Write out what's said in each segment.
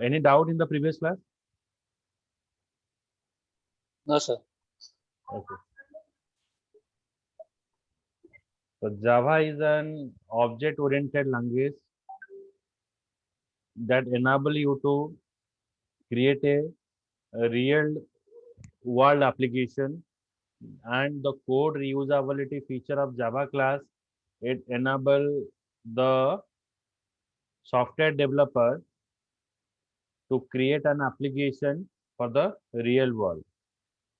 Any doubt in the previous class? No, sir. Okay. So Java is an object-oriented language that enable you to create a real world application, and the code reusability feature of Java class, it enable the software developer to create an application for the real world.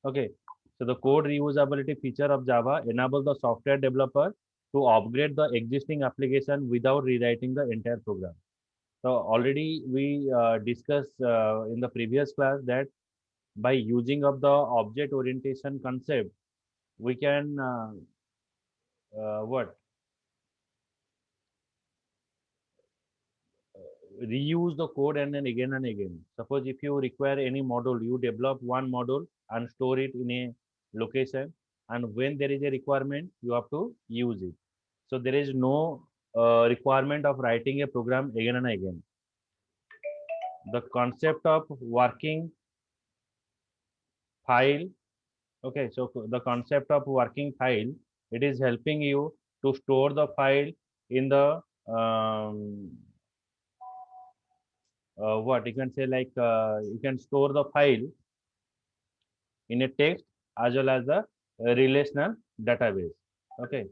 Okay, so the code reusability feature of Java enable the software developer to upgrade the existing application without rewriting the entire program. So already we discussed in the previous class that by using of the object orientation concept, we can what reuse the code and then again and again. Suppose if you require any module, you develop one module and store it in a location, and when there is a requirement, you have to use it. So there is no requirement of writing a program again and again. The concept of working file, okay, so the concept of working file, it is helping you to store the file in the what you can say, like you can store the file in a text as well as the relational database. Okay,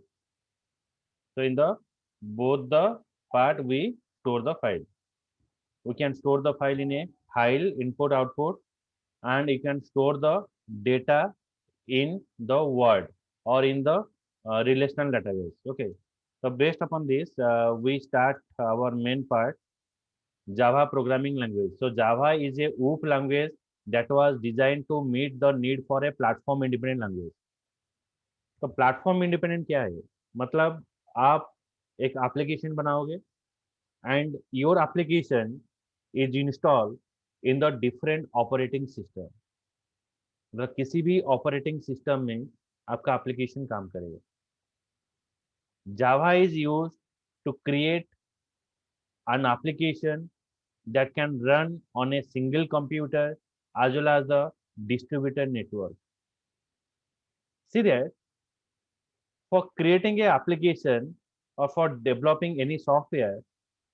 so in the both the part we store the file. We can store the file in a file input output, and you can store the data in the word or in the relational database. Okay, so based upon this we start our main part, Java programming language. So Java is a OOP language that was designed to meet the need for a platform independent language. तो platform independent क्या है? मतलब आप एक application बनाओगे and your application is install in the different operating system. मतलब किसी भी ऑपरेटिंग सिस्टम में आपका एप्लीकेशन काम करेगा। Java is use to create an application that can run on a single computer as well as the distributed network. See that for creating a application or for developing any software,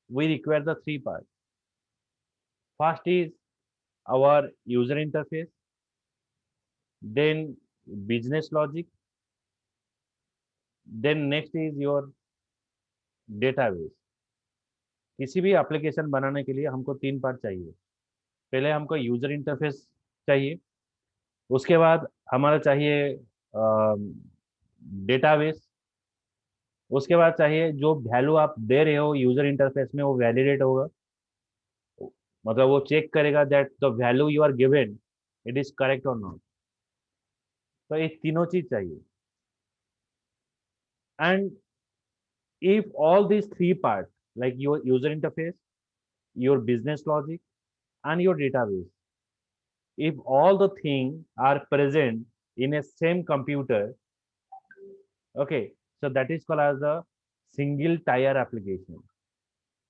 we require the three parts. First is our user interface, then business logic, then next is your database. किसी भी application बनाने के लिए हमको तीन part चाहिए। पहले हमको यूजर इंटरफेस चाहिए, उसके बाद हमारा चाहिए डेटाबेस, उसके बाद चाहिए जो वैल्यू आप दे रहे हो यूजर इंटरफेस में वो वैलिडेट होगा, मतलब वो चेक करेगा that the value you are given it is correct और नॉट। तो ये तीनों चीज चाहिए। And if all these three parts, like your user interface, your business logic, and your database, if all the things are present in a same computer, okay, so that is called as a single tier application.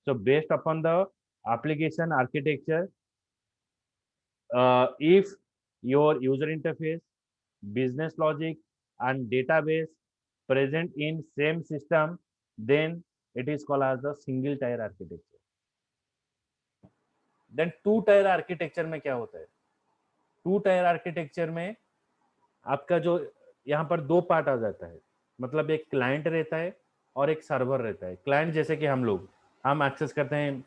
So based upon the application architecture, if your user interface, business logic, and database present in same system, then it is called as a single tier architecture. Then two tier architecture में क्या होता है? To tier architecture में आपका जो यहाँ पर दो पार्ट आ जाता है, मतलब एक क्लाइंट रहता है और एक सर्वर रहता है। क्लाइंट जैसे कि हम एक्सेस करते हैं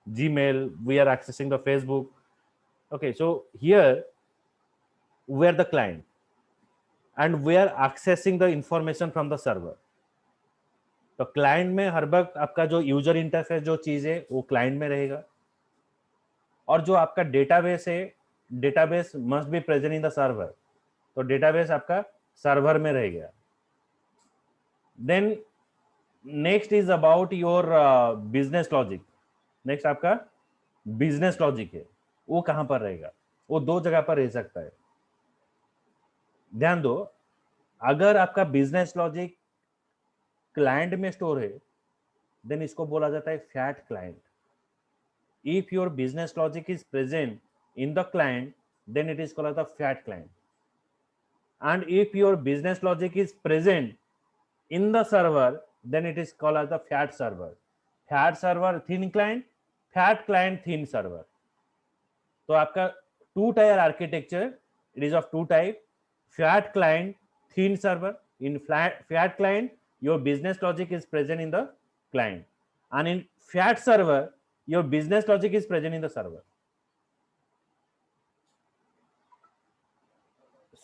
Gmail, we are accessing the Facebook. Okay, so here we are the client and we are accessing the information from the server. तो क्लाइंट में हर वक्त आपका जो यूजर इंटरफेस जो चीज है वो क्लाइंट में रहेगा, और जो आपका डेटाबेस है, database must be present in the server, तो डेटाबेस आपका सर्वर में रह गया। Then next is about your business logic. Next आपका बिजनेस लॉजिक है, वो कहां पर रहेगा? वो दो जगह पर रह सकता है। ध्यान दो, अगर आपका बिजनेस लॉजिक क्लाइंट में स्टोर है, देन इसको बोला जाता है fat client. if your business logic is present in the client, then it is called as the fat client. And if your business logic is present in the server, then it is called as the fat server. Fat server thin client, fat client thin server. तो आपका two tier architecture, it is of two type, fat client, thin server. In fat client, your business logic is present in the client, and in fat server, your business logic is present in the server.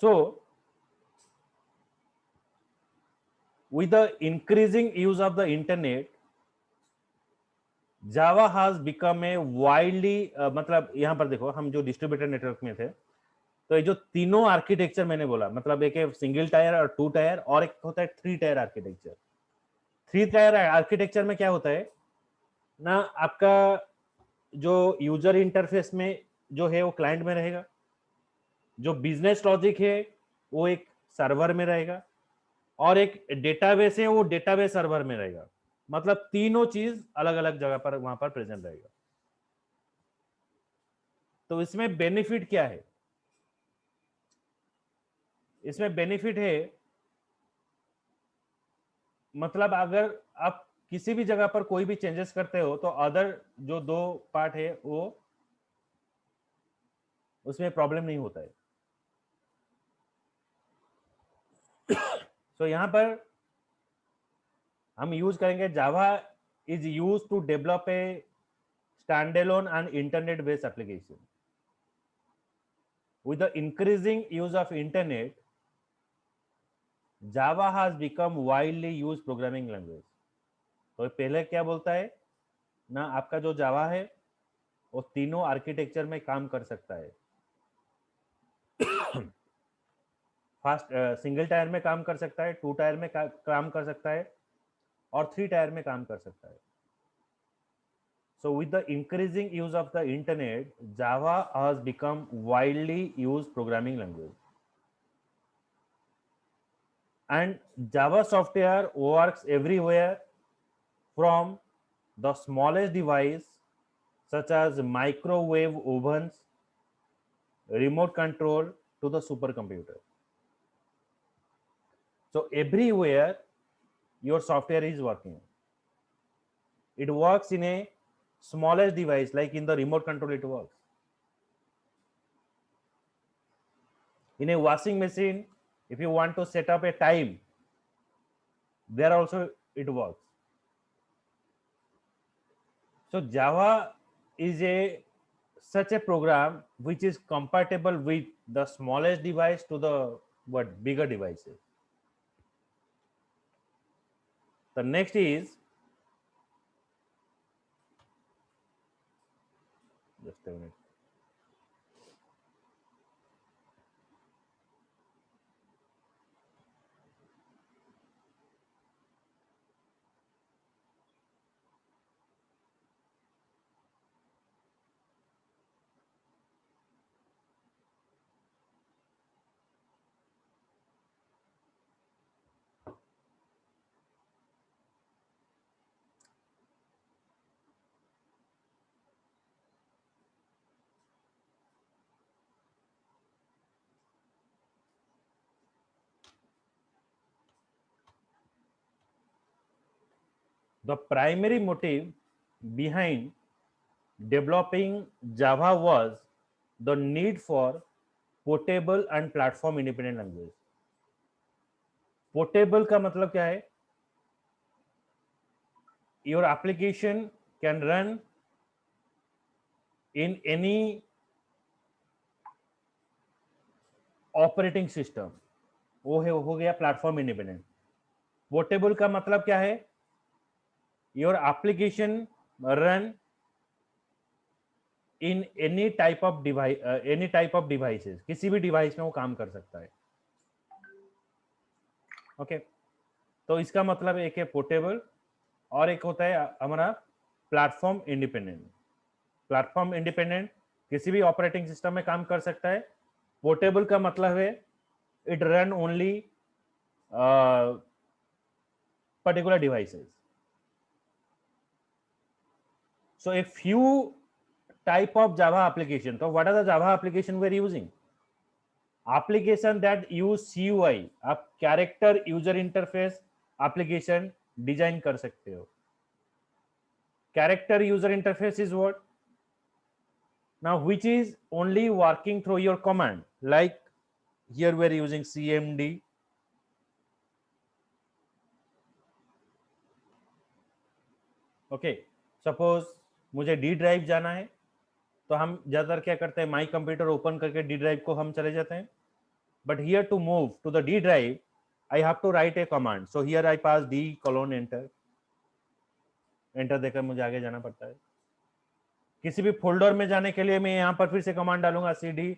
So with the increasing use of the internet, Java has become a widely मतलब यहाँ पर देखो, हम जो distributed network में थे, तो ये जो तीनों आर्किटेक्चर मैंने बोला, मतलब एक है सिंगल टायर और टू टायर, और एक होता है three tier architecture. Three tier architecture में क्या होता है ना, आपका जो यूजर इंटरफेस में जो है वो क्लाइंट में रहेगा, जो बिजनेस लॉजिक है वो एक सर्वर में रहेगा, और एक डेटाबेस है वो डेटाबेस सर्वर में रहेगा. मतलब तीनों चीज अलग अलग जगह पर वहां पर प्रेजेंट रहेगा. तो इसमें बेनिफिट क्या है? इसमें बेनिफिट है, मतलब अगर आप किसी भी जगह पर कोई भी चेंजेस करते हो तो अदर जो दो पार्ट है वो उसमें प्रॉब्लम नहीं होता है. तो यहां पर हम यूज करेंगे Java is use to develop a standalone and internet based application. With the increasing use of internet, Java has become widely use programming language. तो पहले क्या बोलता है ना, आपका जो जावा है वो तीनों आर्किटेक्चर में काम कर सकता है. फास्ट सिंगल टायर में काम कर सकता है, टू टायर में काम कर सकता है, और थ्री टायर में काम कर सकता है. So with the increasing use of the internet, Java has become widely used programming language. And Java software works everywhere, from the smallest device such as microwave ovens, remote control, to the supercomputer. So everywhere your software is working. It works in a smallest device, like in the remote control it works. In a washing machine, if you want to set up a time, there also it works. So Java is such a program which is compatible with the smallest device to the bigger devices. The next is, just a minute. The primary motive behind developing Java was the need for portable and platform independent language. Portable का मतलब क्या है? Your application can run in any operating system. वो है, हो गया platform independent. Portable का मतलब क्या है? Your application run in any type of device, any type of devices, किसी भी डिवाइस में वो काम कर सकता है. ओके तो इसका मतलब एक है पोर्टेबल, और एक होता है हमारा प्लेटफॉर्म इंडिपेंडेंट. प्लेटफॉर्म इंडिपेंडेंट किसी भी ऑपरेटिंग सिस्टम में काम कर सकता है. पोर्टेबल का मतलब है it run only particular devices. So a few type of Java application. So what are the Java application we are using? Application that use CUI, आप character user interface application design कर सकते हो. Character user interface is what? Now, which is only working through your command. Like here we are using CMD. Okay, suppose मुझे D drive जाना है, तो हम ज़्यादातर क्या करते हैं, माई कंप्यूटर ओपन करके D drive को हम चले जाते हैं. But here to move to the D drive, I have to write a command. So here I pass D colon enter. Enter देकर मुझे आगे जाना पड़ता है. किसी भी फोल्डर में जाने के लिए मैं यहाँ पर फिर से कमांड डालूंगा CD,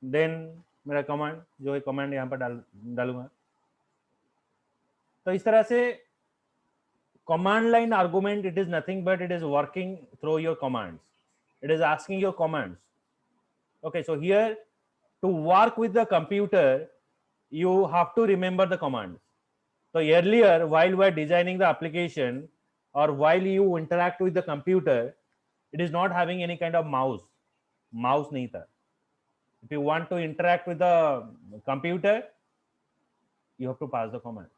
देन मेरा कमांड जो है कमांड यहाँ पर डालूंगा. तो इस तरह से command line argument, it is nothing but it is working through your commands. It is asking your commands. Okay, so here to work with the computer, you have to remember the commands. So earlier, while we are designing the application or while you interact with the computer, it is not having any kind of mouse. Mouse nahi tha. If you want to interact with the computer, you have to pass the command.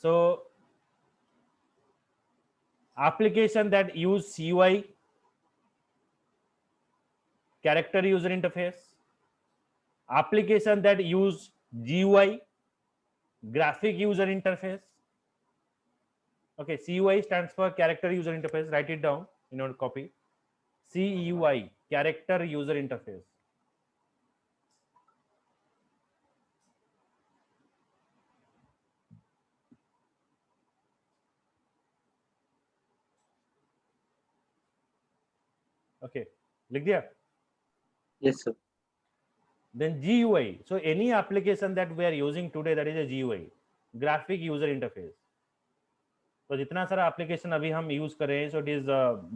So application that use CUI, character user interface, application that use GUI, graphic user interface. Okay, CUI stands for character user interface. Write it down in your copy. CUI, character user interface. Okay, लिख दिया? Yes, sir. Then GUI. So any application that we are using today, that is a GUI, graphic user interface. तो जितना सारा application अभी हम use कर रहे हैं, so it is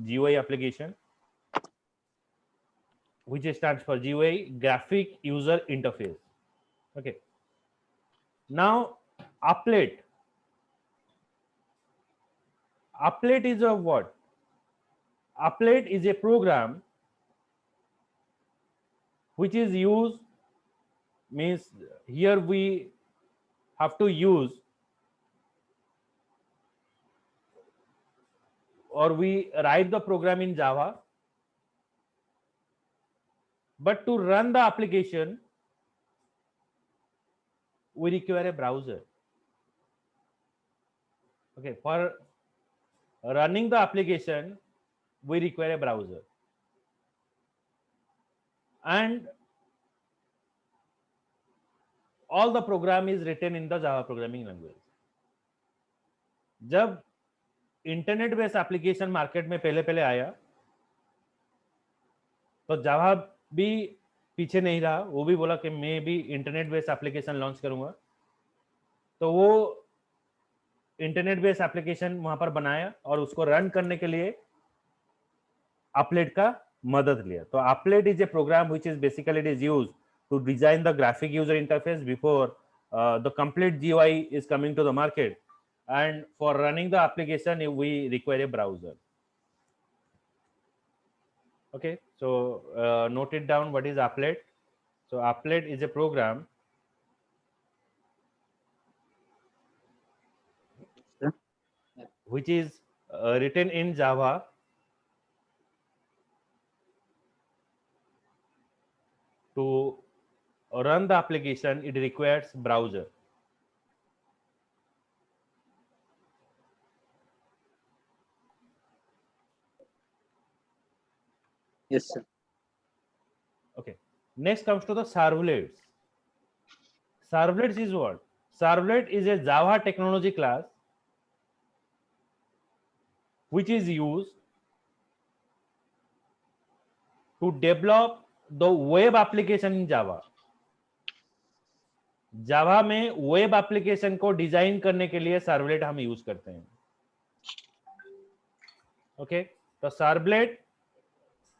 GUI application, which stands for GUI, graphic user interface. Okay. Now applet. Applet is a what? Applet is a program which is used, means here we have to use or we write the program in Java, but to run the application we require a browser. Okay, for running the application we require a browser, and all the program is written in the Java programming language. जब internet based application market में पहले पहले आया तो जावा भी पीछे नहीं रहा, वो भी बोला कि मैं भी इंटरनेट बेस्ड एप्लीकेशन लॉन्च करूंगा. तो वो इंटरनेट बेस्ड एप्लीकेशन वहां पर बनाया और उसको रन करने के लिए applet का मदद लिया. तो applet is a program which is basically it is used to design the graphic user interface before the complete GUI is coming to the market, and for running the application we require a browser. Okay, so note it down, what is applet. So applet is a program which is written in Java to run the application. It requires browser. Yes, sir. Okay, next comes to the servlets. Servlets is what? Servlet is a Java technology class which is used to develop the web application in Java. जावा में web application को design करने के लिए servlet हम use करते हैं. Okay, तो servlet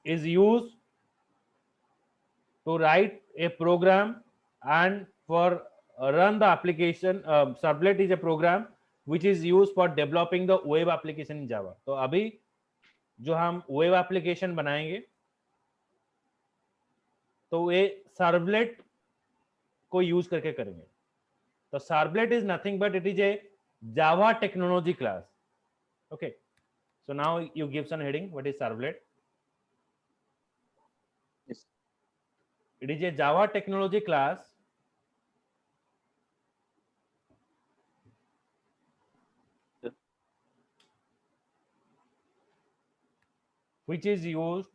is used to write a program and for run the application. Servlet is a program which is used for developing the web application in Java. तो अभी जो हम वेब एप्लीकेशन बनाएंगे तो ये सर्वलेट को यूज करके करेंगे. तो servlet is nothing but it is a Java technology class. Okay, so now you give some heading. What is servlet? Yes. It is a Java technology class Sir. which is used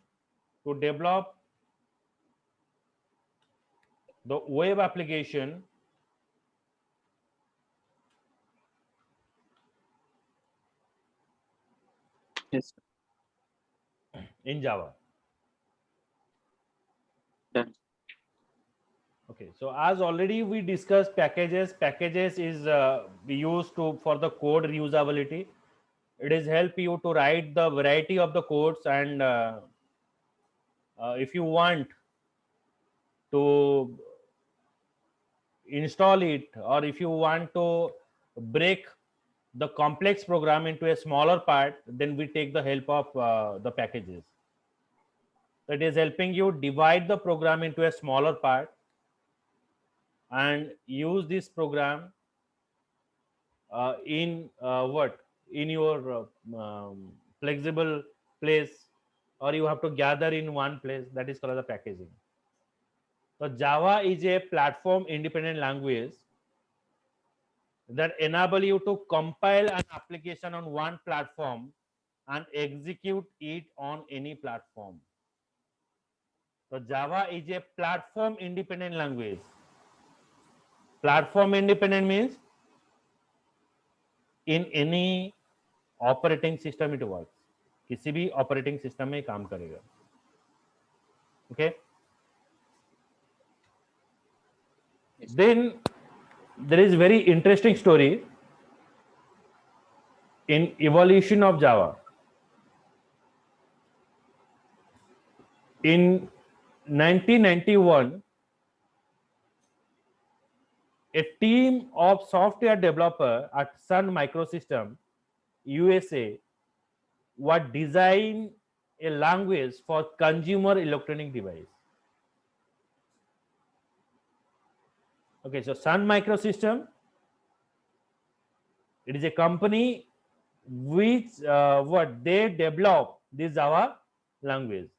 to develop the web application Yes. in Java. Done. Okay, so as already we discussed packages. Packages is used to for the code reusability. It is help you to write the variety of the codes, and if you want to install it, or if you want to break the complex program into a smaller part, then we take the help of the packages. So it is helping you divide the program into a smaller part and use this program in what in your flexible place, or you have to gather in one place. That is called the packaging. So Java is a platform independent language that enable you to compile an application on one platform and execute it on any platform. So Java is a platform independent language. Platform independent means in any operating system it works. किसी भी operating system में काम करेगा. Okay. Yes. Then there is very interesting story in evolution of Java. In 1991, a team of software developer at Sun Microsystem, USA, was design a language for consumer electronic device. Okay, so Sun Microsystem, it is a company which what they develop this Java language.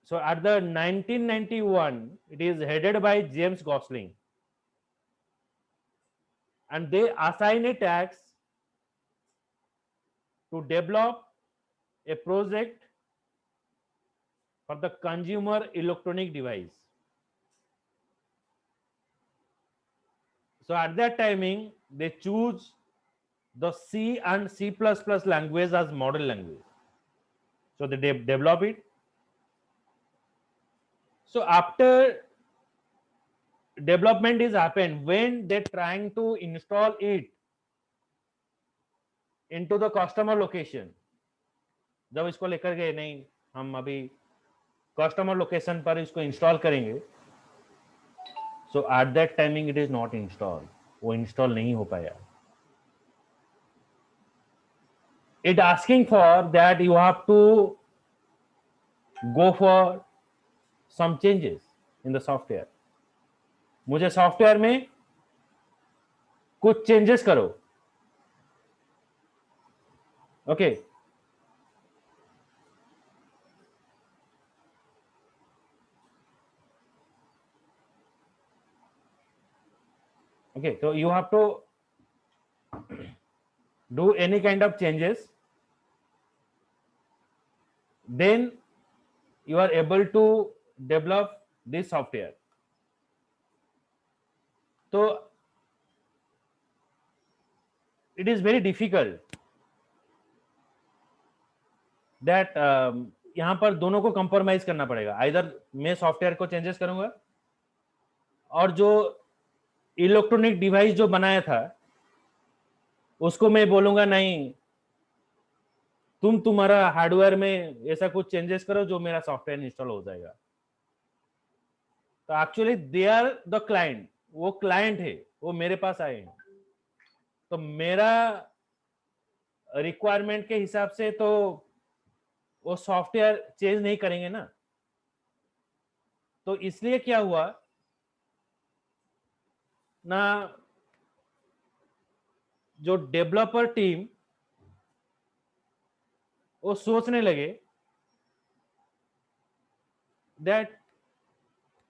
So at the 1991, it is headed by James Gosling, and they assign a task to develop a project for the consumer electronic device. So at that timing, they choose the C and C++ language as model language. So they develop it. So after development is happened, when they're trying to install it into the customer location, जब इसको लेकर गए नहीं हम अभी customer location पर इसको install करेंगे, so at that timing it is not install, वो इंस्टॉल नहीं हो पाया. It asking for that you have to go for some changes in the software. मुझे सॉफ्टवेयर में कुछ चेंजेस करो. Okay okay, so you have to do any kind of changes, then you are able to develop this software. So it is very difficult that यहाँ पर दोनों को compromise करना पड़ेगा. आइदर मैं सॉफ्टवेयर को चेंजेस करूंगा और जो इलेक्ट्रॉनिक डिवाइस जो बनाया था उसको मैं बोलूंगा नहीं, तुम्हारा हार्डवेयर में ऐसा कुछ चेंजेस करो जो मेरा सॉफ्टवेयर इंस्टॉल हो जाएगा. तो actually they are the client, वो क्लाइंट है, वो मेरे पास आए हैं. तो मेरा रिक्वायरमेंट के हिसाब से तो वो सॉफ्टवेयर चेंज नहीं करेंगे ना। तो इसलिए क्या हुआ ना, जो डेवलपर टीम वो सोचने लगे that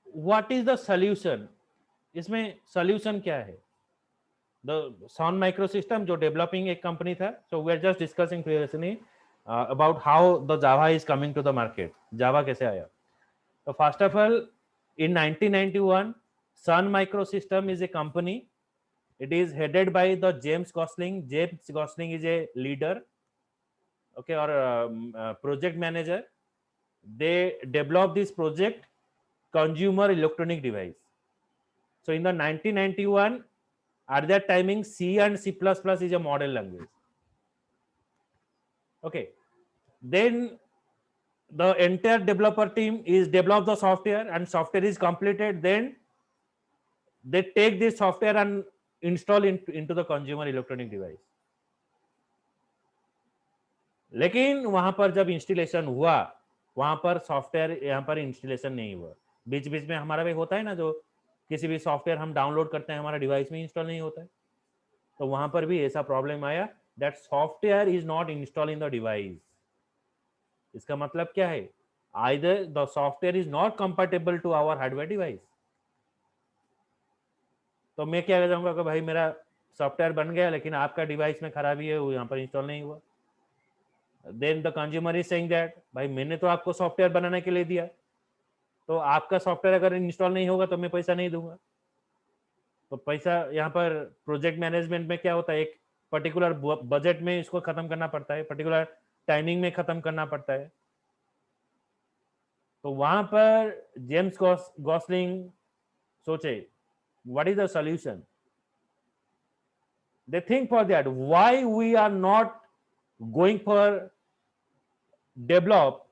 what is the solution, इसमें सॉल्यूशन क्या है। द Sun Microsystem जो डेवलपिंग एक कंपनी था, so we are just discussing previously about how the Java is coming to the market, Java कैसे आया। तो first of all in 1991 Sun Microsystem is a company. It is headed by the James Gosling. James Gosling is a leader, okay, or project manager. They developed this project consumer electronic device. So in the 1991, at that timing, C and C++ is a model language. Okay, then the entire developer team is develop the software, and software is completed. Then they take this software and install into the consumer electronic device. लेकिन वहां पर जब installation हुआ, वहां पर software यहाँ पर installation नहीं हुआ। बीच बीच में हमारा भी होता है ना, जो किसी भी सॉफ्टवेयर हम डाउनलोड करते हैं हमारा डिवाइस में इंस्टॉल नहीं होता है, तो वहां पर भी ऐसा प्रॉब्लम आया that software is not install in the device. इसका मतलब क्या है, either the software is not compatible to our hardware device. तो मैं क्या कहूँगा कि भाई मेरा सॉफ्टवेयर बन गया लेकिन आपका डिवाइस में खराबी है, वो यहाँ पर इंस्टॉल नहीं हुआ। Then the consumer is saying that भाई मैंने तो आपको सॉफ्टवेयर बनाने के लिए दिया, तो आपका सॉफ्टवेयर अगर इंस्टॉल नहीं होगा तो मैं पैसा नहीं दूंगा। तो पैसा यहाँ पर प्रोजेक्ट मैनेजमेंट में क्या होता है, एक पर्टिकुलर बजट में इसको खत्म करना पड़ता है, पर्टिकुलर टाइमिंग में खत्म करना पड़ता है। तो वहां पर जेम्स गॉसलिंग सोचे what is the solution. They think for that why we are not going for develop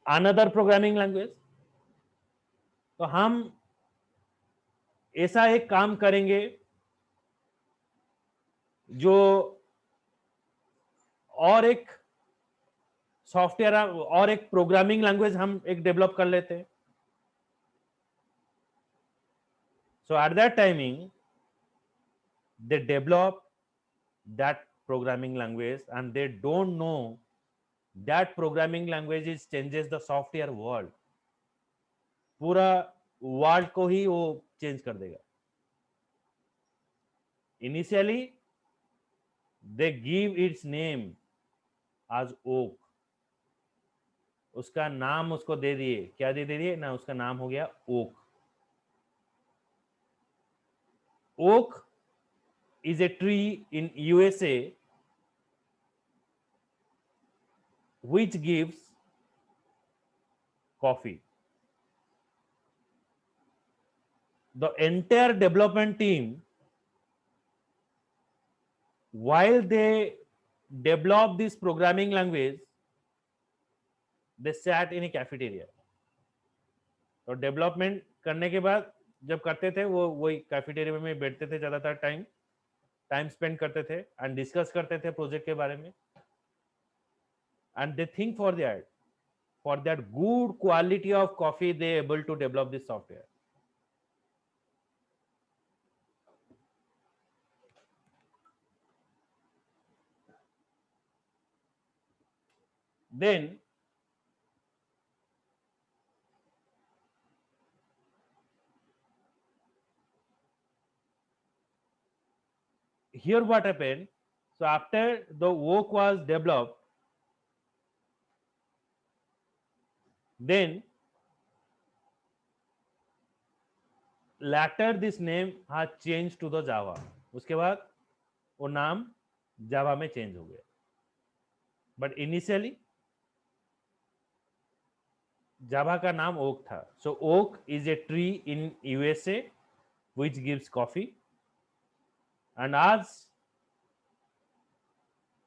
another programming language. तो हम ऐसा एक काम करेंगे जो और एक सॉफ्टवेयर और एक प्रोग्रामिंग लैंग्वेज हम एक डेवलप कर लेते हैं। So at that timing they develop that programming language and they don't know that programming language is changes the software world. पूरा वर्ल्ड को ही वो चेंज कर देगा। Initially they give its name as Oak, उसका नाम उसको दे दिए, क्या दे दिए ना, उसका नाम हो गया Oak. Oak is a tree in USA which gives coffee. The entire development team, while they develop this programming language, they sat in a cafeteria. तो डेवलपमेंट करने के बाद जब करते थे वो वही कैफेटेरिया में बैठते थे, ज्यादातर टाइम स्पेंड करते थे एंड डिस्कस करते थे प्रोजेक्ट के बारे में। And they think for that good quality of coffee they able to develop this software. Then here what happened, so after the work was developed, then later this name has changed to the Java. उसके बाद वो नाम जावा में change हो गया। But initially जावा का नाम Oak था। So Oak is a tree in USA which gives coffee, and as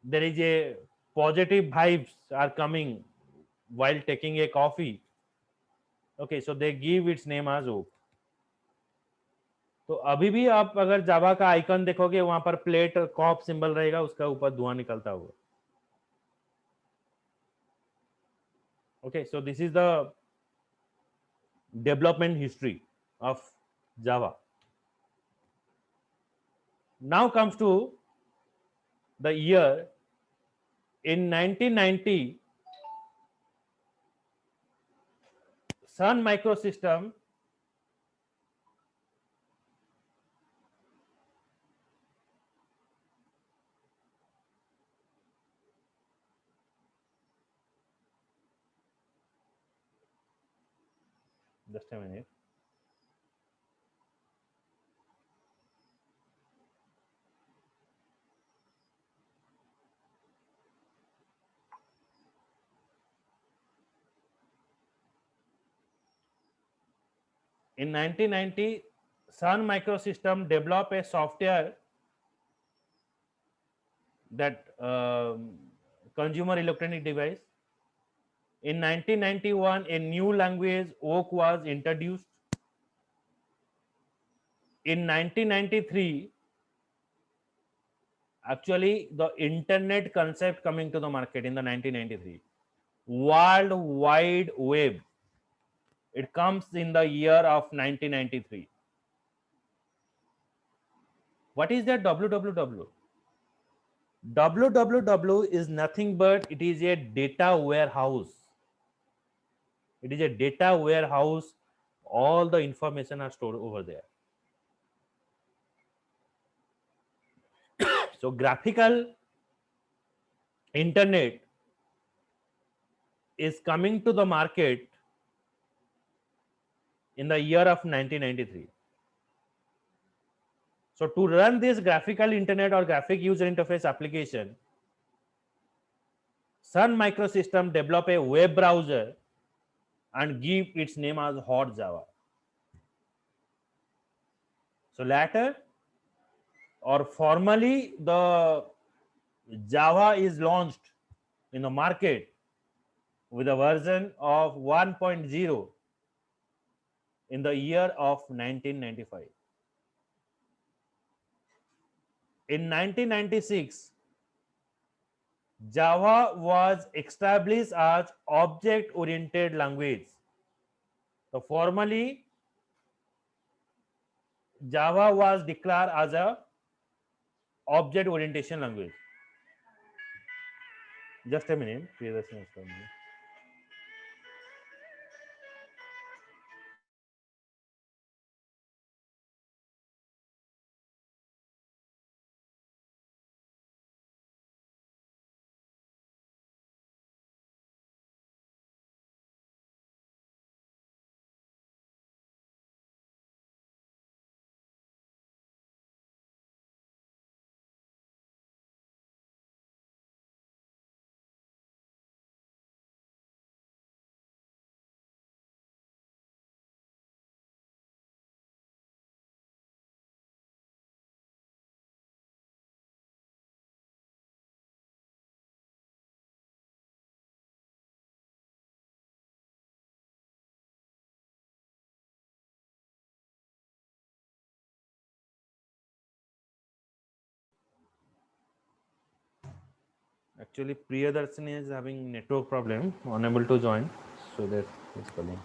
there is a positive vibes are coming while taking a coffee, okay, so they give its name as oak. तो अभी भी आप अगर जावा का icon देखोगे वहां पर plate corp symbol रहेगा, उसका ऊपर धुआं निकलता होगा। Okay, so this is the development history of Java. Now comes to the year in 1990, Sun Microsystem just a minute. In 1990, Sun Microsystem developed a software that consumer electronic device. In 1991, a new language Oak was introduced. In 1993, actually the internet concept coming to the market in the 1993, World Wide Web. It comes in the year of 1993. What is that www? www is nothing but it is a data warehouse. It is a data warehouse. All the information are stored over there. So graphical internet is coming to the market in the year of 1993. So to run this graphical internet or graphic user interface application, Sun Microsystem develop a web browser and give its name as Hot Java. So later or formally the Java is launched in the market with a version of 1.0 in the year of 1995. In 1996, Java was established as object-oriented language. So formally, Java was declared as a object orientation language. Just a minute. Actually, Priyadarshini is having network problem, unable to join, so that is calling.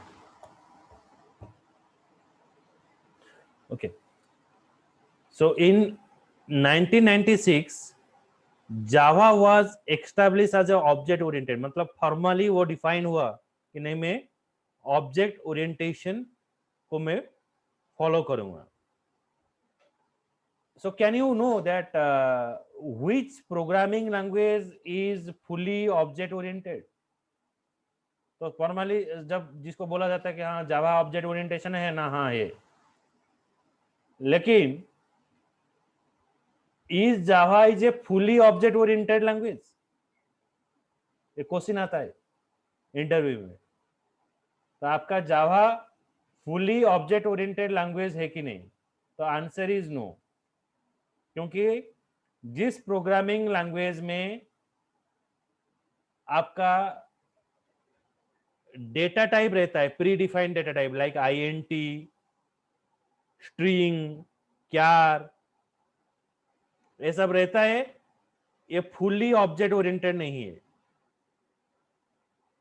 Okay. So in 1996, Java was established as a object oriented. मतलब formally वो define हुआ कि नहीं मैं object orientation को मैं follow करूँगा. So can you know that which programming language is fully object oriented? तो फॉर्मली जब जिसको बोला जाता है कि हाँ जावा ऑब्जेक्ट ओरिएंटेशन है ना, हाँ है, लेकिन is Java is a fully object oriented language? ये क्वेश्चन आता है इंटरव्यू में. तो आपका जावा फुली ऑब्जेक्ट ओरिएंटेड लैंग्वेज है कि नहीं? तो आंसर इज नो, क्योंकि जिस प्रोग्रामिंग लैंग्वेज में आपका डेटा टाइप रहता है, pre defined data type like INT, string, Kyar, ये सब रहता है, ये फुल्ली ऑब्जेक्ट ओरिएंटेड नहीं है।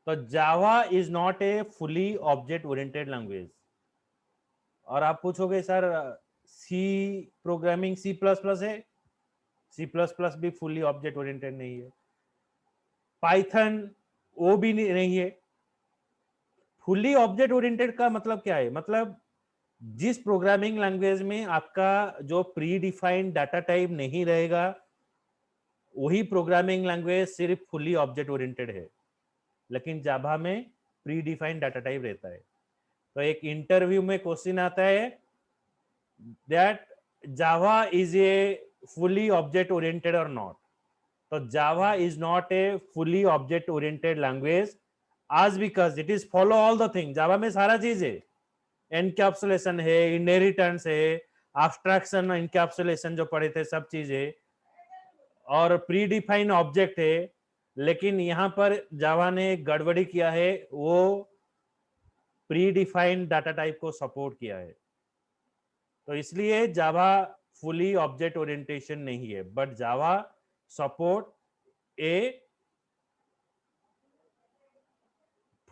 तो Java is not a fully object oriented language. और आप पूछोगे sir C programming C plus plus है, सी प्लस प्लस भी फुली ऑब्जेक्ट ओरिएंटेड नहीं है। पाइथन वो भी नहीं है। फुली ऑब्जेक्ट ओरिएंटेड का मतलब क्या है? मतलब जिस प्रोग्रामिंग लैंग्वेज में आपका जो प्री डिफाइंड डाटा टाइप नहीं रहेगा, वही प्रोग्रामिंग लैंग्वेज सिर्फ फुली ऑब्जेक्ट ओरिएंटेड है। लेकिन जावा में प्री डिफाइंड डाटा टाइप रहता है। तो एक इंटरव्यू में क्वेश्चन आता है that Java is a fully object oriented or not. तो Java is not a fully object oriented language as because it is follow all the thing. Java में सारा चीज है, एनकैप्सुलेशन है, इनहेरिटेंस है, एब्स्ट्रैक्शन, एनकैप्सुलेशन जो पढ़े थे सब चीज है, और प्री डिफाइन ऑब्जेक्ट है। लेकिन यहां पर जावा ने गड़बड़ी किया है, वो प्री डिफाइंड डाटा टाइप को सपोर्ट किया है। तो इसलिए जावा फुली ऑब्जेक्ट ओरिएंटेशन नहीं है, but Java support A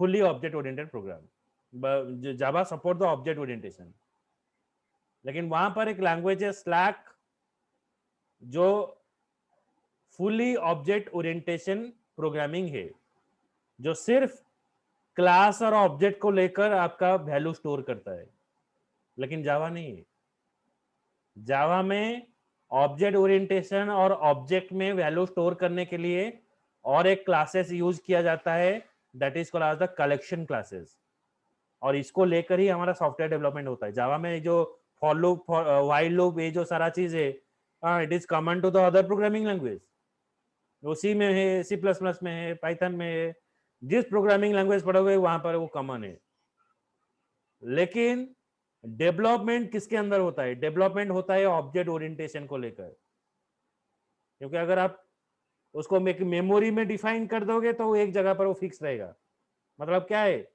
fully object oriented program। Java support the object orientation. लेकिन वहां पर एक लैंग्वेज है स्लैक जो फुली ऑब्जेक्ट ओरिएंटेशन प्रोग्रामिंग है, जो सिर्फ क्लास और ऑब्जेक्ट को लेकर आपका वैल्यू स्टोर करता है। लेकिन जावा नहीं है। जावा में ऑब्जेक्ट ओरिएंटेशन और ऑब्जेक्ट में वैल्यू स्टोर करने के लिए और एक क्लासेस यूज किया जाता है, that is called as the collection classes. और इसको लेकर ही हमारा सॉफ्टवेयर डेवलपमेंट होता है। जावा में जो फॉर लूप, व्हाइल लूप, ये जो सारा चीज है, it is common to the other programming language. वो सी में है, सी प्लस प्लस में है, पाइथन में है, जिस प्रोग्रामिंग लैंग्वेज पढ़ोगे वहां पर वो कॉमन है। लेकिन डेवलपमेंट किसके अंदर होता है? डेवलपमेंट होता है ऑब्जेक्ट ओरिएंटेशन को लेकर। क्योंकि अगर आप उसको मेमोरी में डिफाइन कर दोगे तो वो एक जगह पर वो फिक्स रहेगा। मतलब क्या है?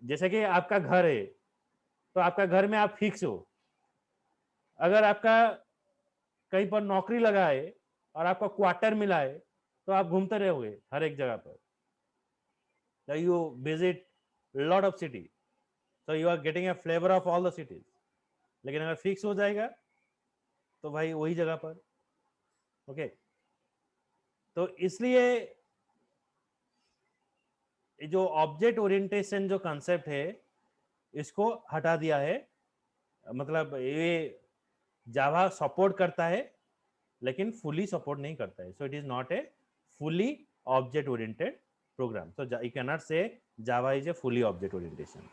जैसे कि आपका घर है, तो आपका घर में आप फिक्स हो। अगर आपका कहीं पर नौकरी लगा है और आपका क्वार्टर मिला है, तो आप घूमते रहोगे हर एक जगह पर। So you visit lot of city, so you are getting a flavor of all the cities। लेकिन अगर फिक्स हो जाएगा तो भाई वही जगह पर। ओके, तो इसलिए जो ऑब्जेक्ट ओरिएंटेशन जो कॉन्सेप्ट है, इसको हटा दिया है। मतलब ये जावा सपोर्ट करता है लेकिन फुली सपोर्ट नहीं करता है। सो it is not a fully object oriented program। So you cannot say Java is a fully object orientation।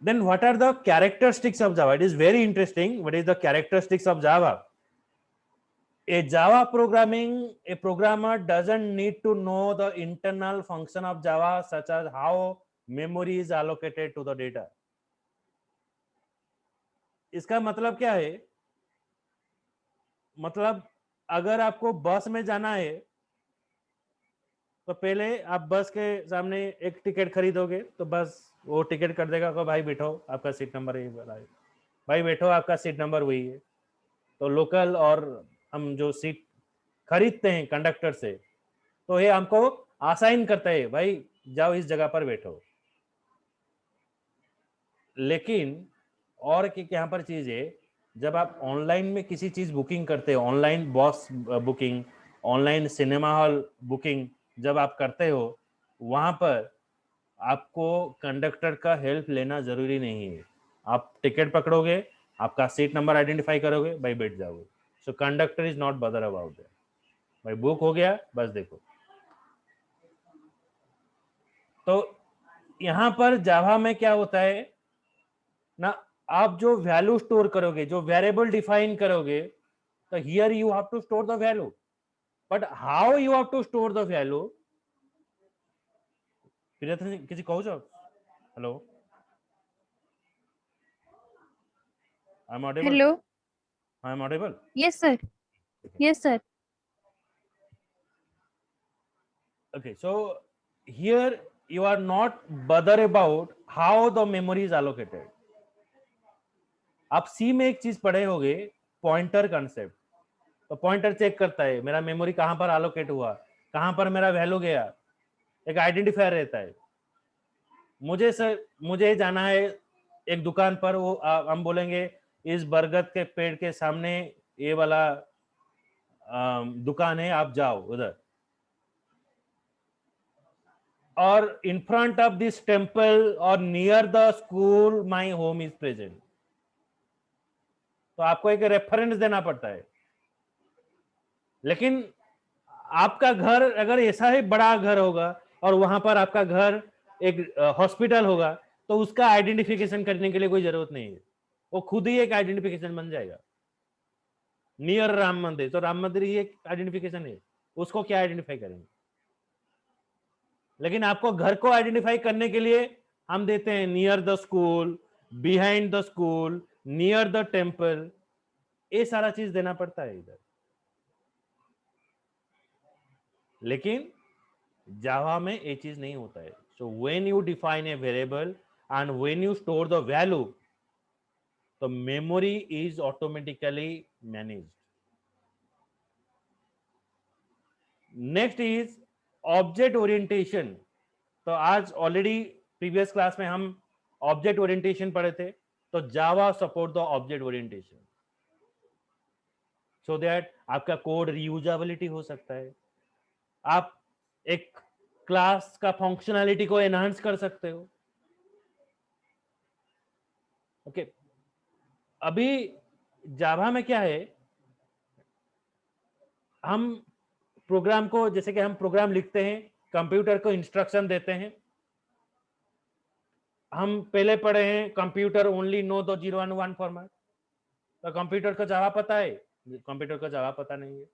Then what are the characteristics of Java? It is very interesting. What is the characteristics of Java? A Java a programmer doesn't need to know the internal function of Java, such as how memory is allocated to the data। इसका मतलब क्या है? मतलब अगर आपको बस में जाना है, तो पहले आप बस के सामने एक टिकट खरीदोगे, तो बस वो टिकट कर देगा, भाई बैठो आपका सीट नंबर यही वाला है, भाई बैठो आपका सीट नंबर वही है। तो लोकल और हम जो सीट खरीदते हैं कंडक्टर से, तो ये हमको असाइन करता है, भाई जाओ इस जगह पर बैठो। लेकिन और यहाँ पर चीज है, जब आप ऑनलाइन में किसी चीज बुकिंग करते हो, ऑनलाइन बस booking, online cinema hall booking जब आप करते हो, वहां पर आपको कंडक्टर का हेल्प लेना जरूरी नहीं है। आप टिकट पकड़ोगे, आपका सीट नंबर आइडेंटिफाई करोगे, भाई बैठ जाओगे। सो कंडक्टर इज नॉट बदर अबाउट दैट। भाई बुक हो गया, बस देखो। तो यहां पर जावा में क्या होता है ना, आप जो वैल्यू स्टोर करोगे, जो वेरिएबल डिफाइन करोगे, तो here you have to store the value, but how you have to store the value. किसी कहो जो, hello, I am audible? Hello. I am audible? Yes, sir. Yes, sir. Okay, so here you are not bother about how the memory is allocated, आप सी में एक चीज पढ़े होगे, pointer concept. तो पॉइंटर चेक करता है मेरा मेमोरी कहां पर एलोकेट हुआ, कहां पर मेरा वैल्यू गया, एक आइडेंटिफायर रहता है। मुझे जाना है एक दुकान पर, वो हम बोलेंगे इस बरगद के पेड़ के सामने ये वाला दुकान है, आप जाओ उधर। और in front of this temple और near the school my home is present. तो आपको एक रेफरेंस देना पड़ता है। लेकिन आपका घर अगर ऐसा ही बड़ा घर होगा और वहां पर आपका घर एक हॉस्पिटल होगा, तो उसका आइडेंटिफिकेशन करने के लिए कोई जरूरत नहीं है, वो खुद ही एक आइडेंटिफिकेशन बन जाएगा। नियर राम मंदिर, तो राम मंदिर ही एक आइडेंटिफिकेशन है, उसको क्या आइडेंटिफाई करेंगे। लेकिन आपको घर को आइडेंटिफाई करने के लिए हम देते हैं near the school, behind the school, near the temple, ये सारा चीज देना पड़ता है इधर। लेकिन जावा में ये चीज नहीं होता है। So when you define a variable and when you store the value, तो memory is automatically managed. Next is object orientation. तो आज ऑलरेडी प्रीवियस क्लास में हम ऑब्जेक्ट ओरिएंटेशन पढ़े थे। तो Java support the object orientation so that आपका code reusability हो सकता है, आप एक क्लास का फंक्शनैलिटी को एनहांस कर सकते हो। ओके, अभी जावा में क्या है, हम प्रोग्राम को, जैसे कि हम प्रोग्राम लिखते हैं, कंप्यूटर को इंस्ट्रक्शन देते हैं। हम पहले पढ़े हैं computer only know the 0 and 1 format. तो कंप्यूटर को जावा पता है, कंप्यूटर को जावा पता नहीं है।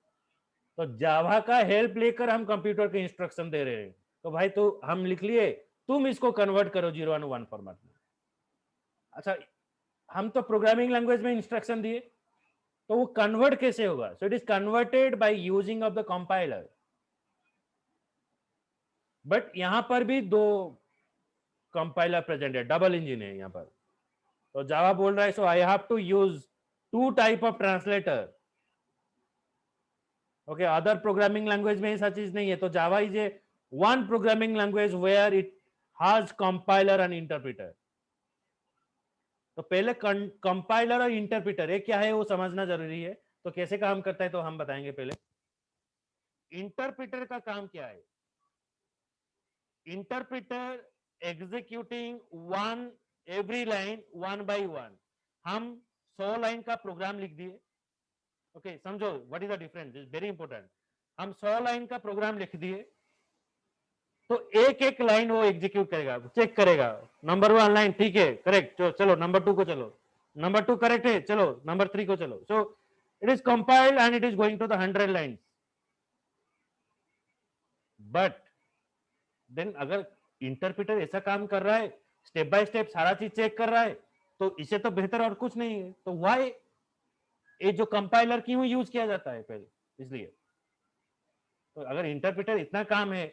तो जावा का हेल्प लेकर हम कंप्यूटर को इंस्ट्रक्शन दे रहे हैं। तो भाई तो हम लिख लिए, तुम इसको कन्वर्ट करो 0 and 1 फॉर्मेट में। अच्छा, हम तो प्रोग्रामिंग लैंग्वेज में इंस्ट्रक्शन दिए, तो वो कन्वर्ट कैसे होगा? So it is converted by using of the compiler. But यहां पर भी दो कंपाइलर प्रेजेंट है, डबल इंजन है यहां पर। तो जावा बोल रहा है so I have to use two type of translator. Okay, other programming language में ऐसा चीज नहीं है। तो Java is a one programming language where it has compiler and interpreter. तो पहले कंपाइलर और इंटरप्रेटर ये क्या है वो समझना जरूरी है। तो कैसे काम करता है तो हम बताएंगे। पहले इंटरप्रेटर का काम क्या है? Interpreter executing one every line one by one. हम 100 लाइन का प्रोग्राम लिख दिए। ओके, समझो what is the difference, is very important. हम 100 लाइन का प्रोग्राम लिख दिए, तो एक एक लाइन वो एग्जीक्यूट करेगा, चेक करेगा। नंबर 1 लाइन ठीक है, करेक्ट, चलो नंबर 2 को चलो, नंबर 2 करेक्ट है, चलो नंबर 3 को चलो। So it is compiled and it is going to the 100 lines. But then अगर इंटरप्रेटर ऐसा काम कर रहा है, स्टेप बाय स्टेप सारा चीज चेक कर रहा है, तो इसे तो बेहतर और कुछ नहीं है। तो व्हाई ये जो कंपाइलर क्यों यूज किया जाता है पहले? इसलिए तो अगर इंटरप्रेटर इतना काम है,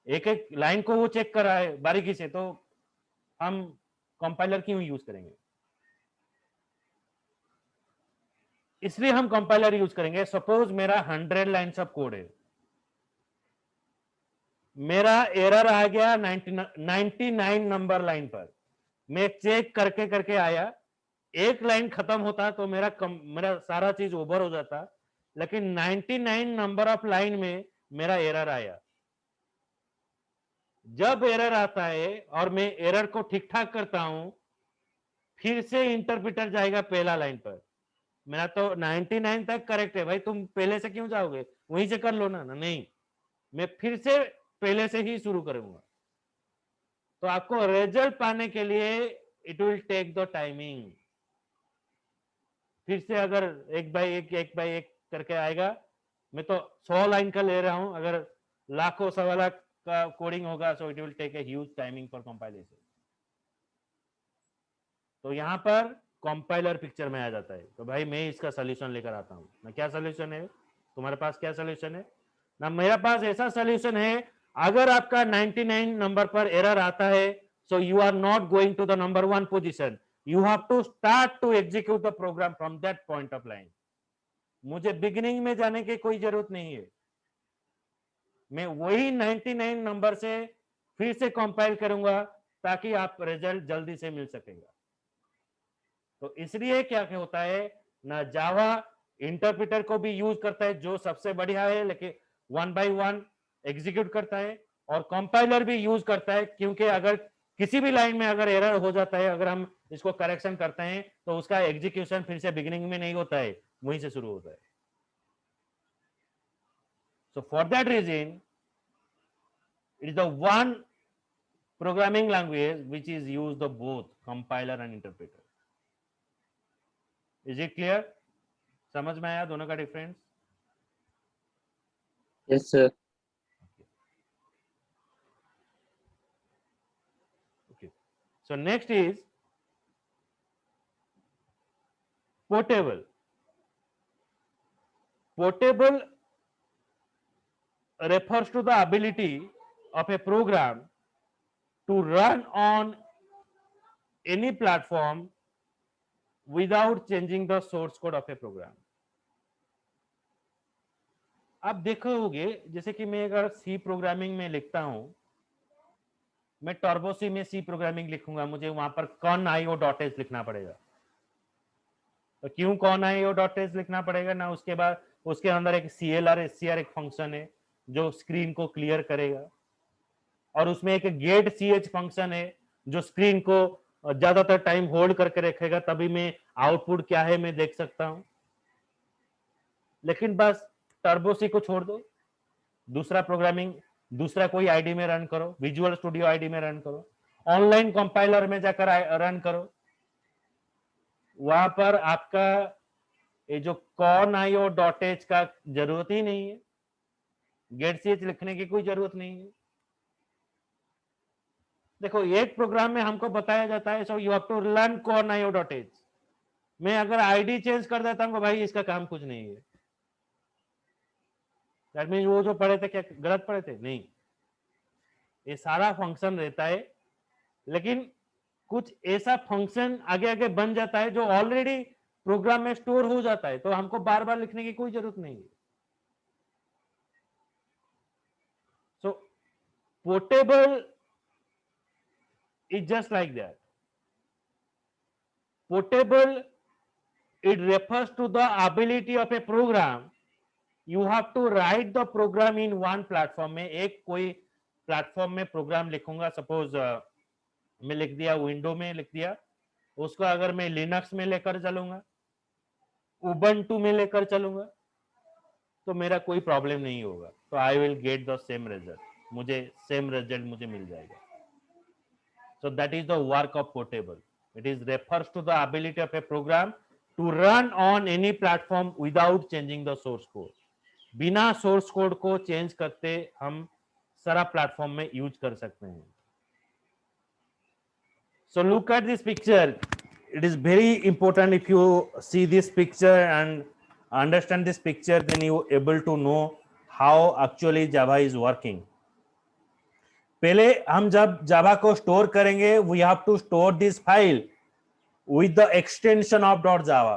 एक एक लाइन को वो चेक कर रहा है बारीकी से, तो हम कंपाइलर क्यों यूज करेंगे? इसलिए हम कंपाइलर यूज करेंगे। सपोज मेरा 100 लाइन्स ऑफ कोड है, मेरा एरर आ गया 99 नंबर लाइन पर। मैं चेक करके करके आया, एक लाइन खत्म होता तो मेरा सारा चीज ओवर हो जाता। लेकिन 99 नंबर ऑफ लाइन में मेरा एरर आया। जब एरर आता है और मैं एरर को ठीक ठाक करता हूं, फिर से इंटरप्रेटर जाएगा पहला लाइन पर। मेरा तो 99 तक करेक्ट है भाई, तुम पहले से क्यों जाओगे, वहीं से कर लो ना। नहीं, मैं फिर से पहले से ही शुरू करूंगा। तो आपको रिजल्ट पाने के लिए it will take the timing. फिर से अगर एक बाय एक करके आएगा, मैं तो 100 लाइन का ले रहा हूं, अगर लाखों सवा लाख का कोडिंग होगा, so it will take a huge timing for compilation. तो यहां पर कंपाइलर पिक्चर में आ जाता है। तो भाई मैं इसका सोल्यूशन लेकर आता हूं ना। क्या सोल्यूशन है तुम्हारे पास? क्या सोल्यूशन है ना? मेरे पास ऐसा सोल्यूशन है, अगर आपका 99 नंबर पर एरर आता है, so you are not going to the number 1 position, you have to start to execute the program from that point of line. मुझे बिगिनिंग में जाने की कोई जरूरत नहीं है, मैं वही 99 नंबर से फिर से कंपाइल करूंगा ताकि आप रिजल्ट जल्दी से मिल सकेगा। तो इसलिए क्या क्या होता है ना, जावा इंटरप्रेटर को भी यूज करता है जो सबसे बढ़िया है, लेकिन 1 by 1 एग्जीक्यूट करता है, और कंपाइलर भी यूज करता है, क्योंकि अगर किसी भी लाइन में अगर एरर हो जाता है, अगर हम इसको करेक्शन करते हैं तो उसका एग्जीक्यूशन फिर से बिगिनिंग में नहीं होता है, वहीं से शुरू होता है। So for that reason, it is the one programming language which is used of both compiler and interpreter. Is it clear? समझ में आया दोनों का difference? Yes, sir. Okay. So next is portable. Portable refers to the ability of a program to run on any platform without changing the source code of a program. आप देखोगे जैसे कि मैं अगर सी प्रोग्रामिंग में लिखता हूं, मैं टर्बो सी में सी प्रोग्रामिंग लिखूंगा, मुझे वहां पर कॉन आईओ डॉट एच लिखना पड़ेगा। तो क्यों कॉन आईओ डॉट एच लिखना पड़ेगा ना, उसके बाद उसके अंदर एक CLR SCR एक फंक्शन है जो स्क्रीन को क्लियर करेगा, और उसमें एक गेट CH फंक्शन है जो स्क्रीन को ज्यादातर टाइम होल्ड करके रखेगा, तभी मैं आउटपुट क्या है मैं देख सकता हूं। लेकिन बस टर्बो सी को छोड़ दो, दूसरा प्रोग्रामिंग दूसरा कोई आईडी में रन करो, विजुअल स्टूडियो आईडी में रन करो, ऑनलाइन कंपाइलर में जाकर रन करो, वहां पर आपका ये जो कॉन आईओ डॉट एच का जरूरत ही नहीं है, गेट सी एच लिखने की कोई जरूरत नहीं है। देखो एक प्रोग्राम में हमको बताया जाता है so you have to learn conio dot h, मैं अगर आईडी चेंज कर देता हूँ भाई इसका काम कुछ नहीं है, दैट मीन वो जो पढ़े थे क्या गलत पढ़े थे? नहीं, ये सारा फंक्शन रहता है, लेकिन कुछ ऐसा फंक्शन आगे आगे बन जाता है जो ऑलरेडी प्रोग्राम में स्टोर हो जाता है, तो हमको बार बार लिखने की कोई जरूरत नहीं है। सो portable is just like that. Portable, it refers to the ability of a program. You have to write the program in one platform में, एक कोई प्लेटफॉर्म में प्रोग्राम लिखूंगा, सपोज मैं लिख दिया विंडो में लिख दिया, उसको अगर मैं लिनक्स में लेकर चलूंगा, उबंटू में लेकर चलूंगा, तो मेरा कोई प्रॉब्लम नहीं होगा, तो I will get the same result, मुझे सेम रिजल्ट मुझे मिल जाएगा। So that is the work of portable. It is refers to the ability of a program to run on any platform without changing the source code. बिना source code को change करते हम सारा platform में use कर सकते हैं। So look at this picture. It is very important if you see this picture and understand this picture, then you able to know how actually Java is working. पहले हम जब जावा को स्टोर करेंगे, we have to store this file with the extension of dot Java.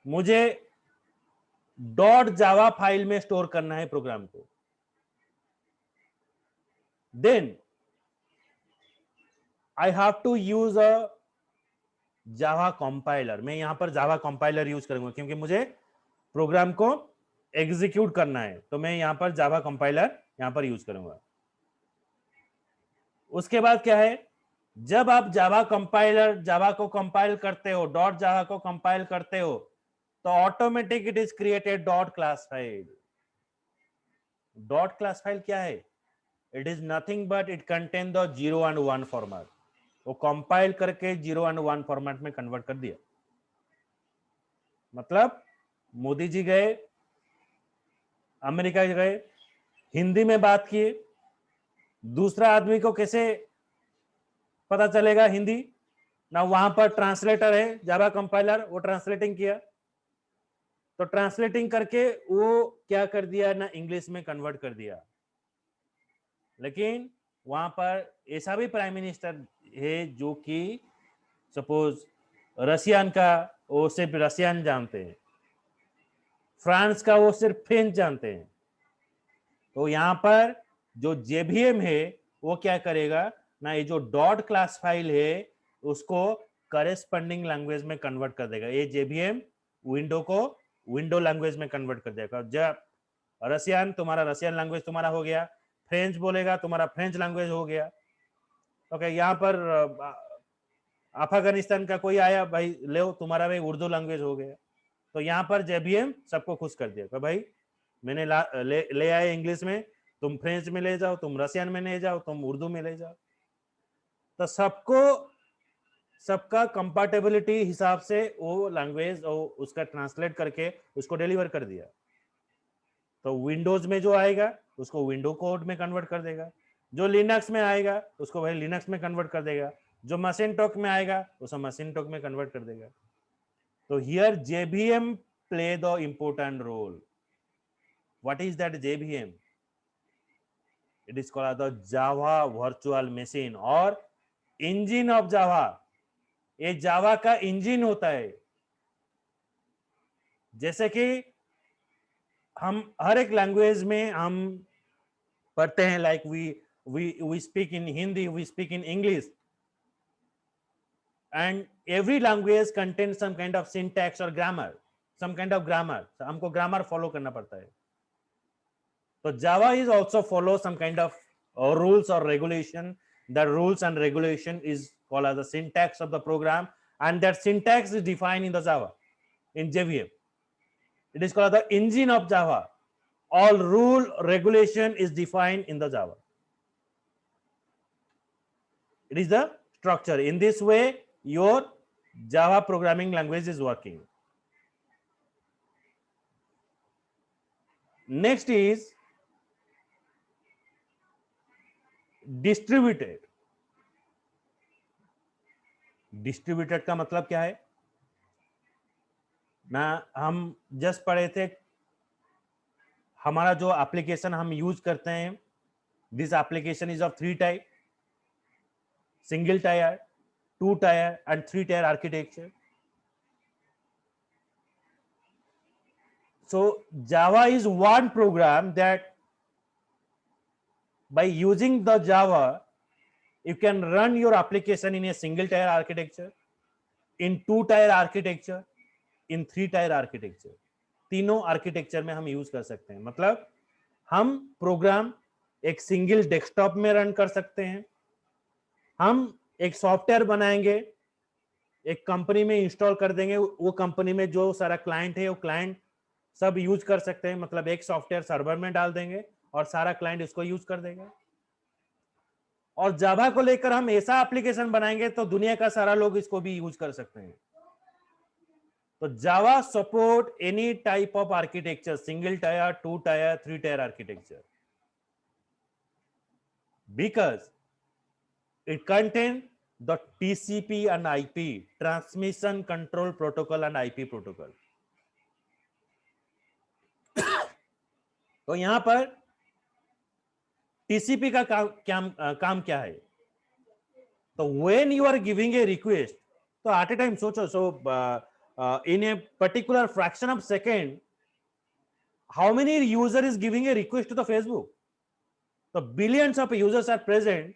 मुझे dot Java file में store करना है program को, then I have to use a Java compiler. मैं यहां पर जावा कंपाइलर यूज करूंगा क्योंकि मुझे प्रोग्राम को एग्जीक्यूट करना है, तो मैं यहां पर जावा कंपाइलर यहां पर यूज करूंगा। उसके बाद क्या है, जब आप जावा कंपाइलर जावा को कंपाइल करते हो, डॉट जावा को कंपाइल करते हो, तो automatic it is created dot class file. Dot class file क्या है? It is nothing but it contain the 0 and 1 format. वो कंपाइल करके 0 and 1 फॉर्मेट में कन्वर्ट कर दिया। मतलब मोदी जी गए अमेरिका गए, हिंदी में बात किए, दूसरा आदमी को कैसे पता चलेगा हिंदी ना, वहां पर ट्रांसलेटर है जावा कंपाइलर, वो ट्रांसलेटिंग किया, तो ट्रांसलेटिंग करके वो क्या कर दिया ना, इंग्लिश में कन्वर्ट कर दिया। लेकिन वहां पर ऐसा भी प्राइम मिनिस्टर है जो कि सपोज रशियन का वो सिर्फ रशियन जानते हैं, फ्रांस का वो सिर्फ फ्रेंच जानते हैं। तो यहाँ पर जो जेबीएम है वो क्या करेगा ना, ये जो डॉट क्लास फाइल है उसको करेस्पॉन्डिंग लैंग्वेज में कन्वर्ट कर देगा। ये जेबीएम विंडो को विंडो लैंग्वेज में कन्वर्ट कर देगा। जब रशियन तुम्हारा रशियन लैंग्वेज तुम्हारा हो गया, फ्रेंच बोलेगा तुम्हारा फ्रेंच लैंग्वेज हो गया। ओके, यहाँ पर अफगानिस्तान का कोई आया, भाई ले तुम्हारा भाई उर्दू लैंग्वेज हो गया। तो यहाँ पर जेबीएम सबको खुश कर दिया, भाई मैंने ले आए इंग्लिश में, तुम फ्रेंच में ले जाओ, तुम रशियन में ले जाओ, तुम उर्दू में ले जाओ। तो सबका कंपैटिबिलिटी हिसाब से वो लैंग्वेज उसका ट्रांसलेट करके उसको डिलीवर कर दिया। तो विंडोज में जो आएगा उसको विंडो कोड में कन्वर्ट कर देगा, जो लिनक्स में आएगा उसको भाई लिनक्स में कन्वर्ट कर देगा, जो मशीन टॉक में आएगा उसको मशीन टॉक में कन्वर्ट कर देगा। तो here JBM play the important role. What is that JVM? It is called the Java Virtual Machine और इंजन ऑफ जावा। ये जावा का इंजन होता है। जैसे कि हम हर एक लैंग्वेज में हम पढ़ते हैं, like we speak in Hindi, we speak in English, and every language contain some kind of syntax और grammar, some kind of grammar. हमको ग्रामर फॉलो करना पड़ता है। So Java is also follow some kind of rules or regulation. The rules and regulation is called as the syntax of the program, and that syntax is defined in the Java, in JVM. It is called the engine of Java. All rule regulation is defined in the Java. It is the structure. In this way, your Java programming language is working. Next is distributed. Distributed का मतलब क्या है ना, हम just पढ़े थे, हमारा जो एप्लीकेशन हम यूज करते हैं, this application is of 3 type, single tier, 2 tier and 3 tier architecture. So Java is one program that by using the Java, you can run your application in a single tier architecture, in 2 tier architecture, in 3 tier architecture. तीनों architecture में हम use कर सकते हैं। मतलब हम programme एक single desktop में रन कर सकते हैं, हम एक सॉफ्टवेयर बनाएंगे, एक कंपनी में इंस्टॉल कर देंगे, वो कंपनी में जो सारा क्लाइंट है वो क्लाइंट सब यूज कर सकते हैं। मतलब एक सॉफ्टवेयर सर्वर में डाल देंगे और सारा क्लाइंट इसको यूज कर देगा। और जावा को लेकर हम ऐसा एप्लीकेशन बनाएंगे तो दुनिया का सारा लोग इसको भी यूज कर सकते हैं। तो Java support any type of architecture, single tier, 2 tier, 3 tier architecture, because it contain the TCP and IP, transmission control protocol and IP protocol. तो यहां पर टीसीपी का काम क्या है? तो when you are giving a request, तो at a time सोचो, so in a particular fraction of second, how many user is giving a request to the Facebook? तो billions of users are present,